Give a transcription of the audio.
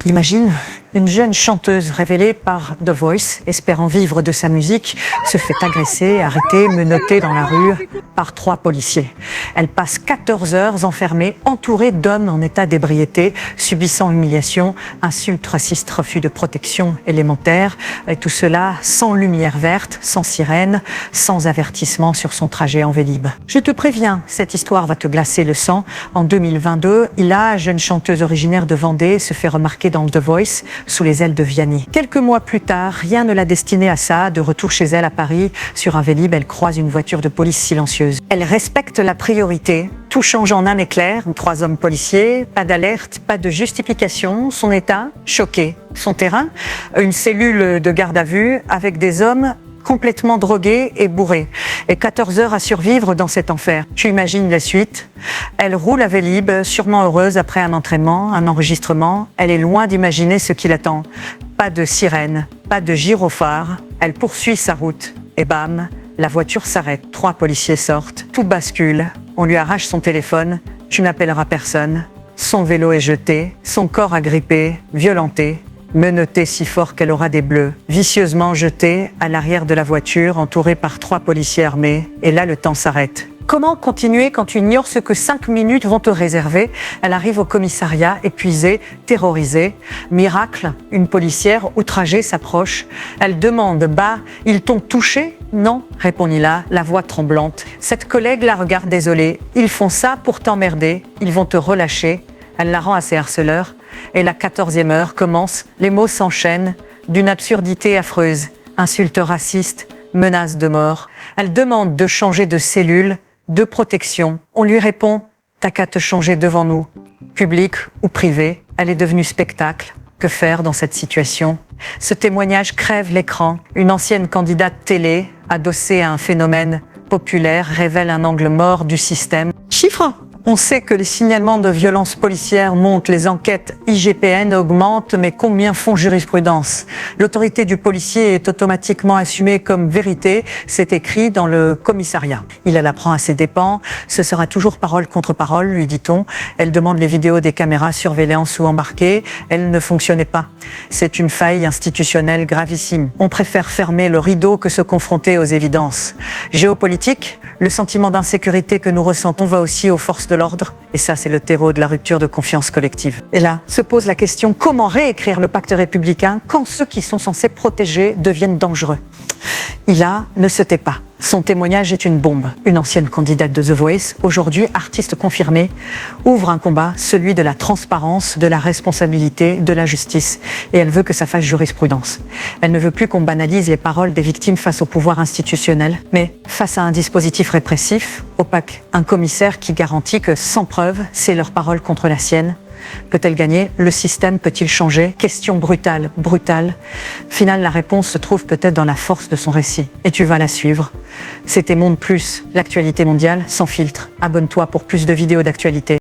Imagine, une jeune chanteuse révélée par The Voice, espérant vivre de sa musique, se fait agresser, arrêter, menottée dans la rue par 3 policiers. Elle passe 14 heures enfermée, entourée d'hommes en état d'ébriété, subissant humiliation, insultes, racistes, refus de protection élémentaire, et tout cela sans lumière verte, sans sirène, sans avertissement sur son trajet en Vélib. Je te préviens, cette histoire va te glacer le sang. En 2022, Ila, jeune chanteuse originaire de Vendée, se fait remarquer dans The Voice, sous les ailes de Vianney. Quelques mois plus tard, rien ne l'a destinée à ça. De retour chez elle à Paris, sur un Vélib, elle croise une voiture de police silencieuse. Elle respecte la priorité. Tout change en un éclair. 3 hommes policiers, pas d'alerte, pas de justification. Son état, choqué. Son terrain, une cellule de garde à vue avec des hommes complètement droguée et bourrée. Et 14 heures à survivre dans cet enfer. Tu imagines la suite. Elle roule à Vélib, sûrement heureuse après un entraînement, un enregistrement. Elle est loin d'imaginer ce qui l'attend. Pas de sirène, pas de gyrophare. Elle poursuit sa route. Et bam, la voiture s'arrête. 3 policiers sortent. Tout bascule. On lui arrache son téléphone. Tu n'appelleras personne. Son vélo est jeté. Son corps agrippé, violenté. Menottée si fort qu'elle aura des bleus, vicieusement jetée à l'arrière de la voiture, entourée par 3 policiers armés. Et là, le temps s'arrête. Comment continuer quand tu ignores ce que 5 minutes vont te réserver? Elle arrive au commissariat, épuisée, terrorisée. Miracle, une policière outragée s'approche. Elle demande « Bah, ils t'ont touché ?» « Non », répond Ila, la voix tremblante. Cette collègue la regarde désolée. « Ils font ça pour t'emmerder, ils vont te relâcher. » Elle la rend à ses harceleurs. Et la 14e heure commence. Les mots s'enchaînent d'une absurdité affreuse. Insultes racistes, menaces de mort. Elle demande de changer de cellule, de protection. On lui répond « T'as qu'à te changer devant nous. » Public ou privé, elle est devenue spectacle. Que faire dans cette situation? Ce témoignage crève l'écran. Une ancienne candidate télé, adossée à un phénomène populaire, révèle un angle mort du système. Chiffres. On sait que les signalements de violences policières montent, les enquêtes IGPN augmentent, mais combien font jurisprudence? L'autorité du policier est automatiquement assumée comme vérité, c'est écrit dans le commissariat. Il la prend à ses dépens, ce sera toujours parole contre parole, lui dit-on. Elle demande les vidéos des caméras surveillance ou embarquées, elles ne fonctionnaient pas. C'est une faille institutionnelle gravissime. On préfère fermer le rideau que se confronter aux évidences. Géopolitique, le sentiment d'insécurité que nous ressentons va aussi aux forces de l'ordre. Et ça, c'est le terreau de la rupture de confiance collective. Et là, se pose la question, comment réécrire le pacte républicain quand ceux qui sont censés protéger deviennent dangereux? Ila ne se tait pas. Son témoignage est une bombe. Une ancienne candidate de The Voice, aujourd'hui artiste confirmée, ouvre un combat, celui de la transparence, de la responsabilité, de la justice. Et elle veut que ça fasse jurisprudence. Elle ne veut plus qu'on banalise les paroles des victimes face au pouvoir institutionnel, mais face à un dispositif répressif, opaque. Un commissaire qui garantit que, sans preuve, c'est leur parole contre la sienne. Peut-elle gagner? Le système peut-il changer? Question brutale, brutale. Final, la réponse se trouve peut-être dans la force de son récit. Et tu vas la suivre. C'était Monde Plus, l'actualité mondiale sans filtre. Abonne-toi pour plus de vidéos d'actualité.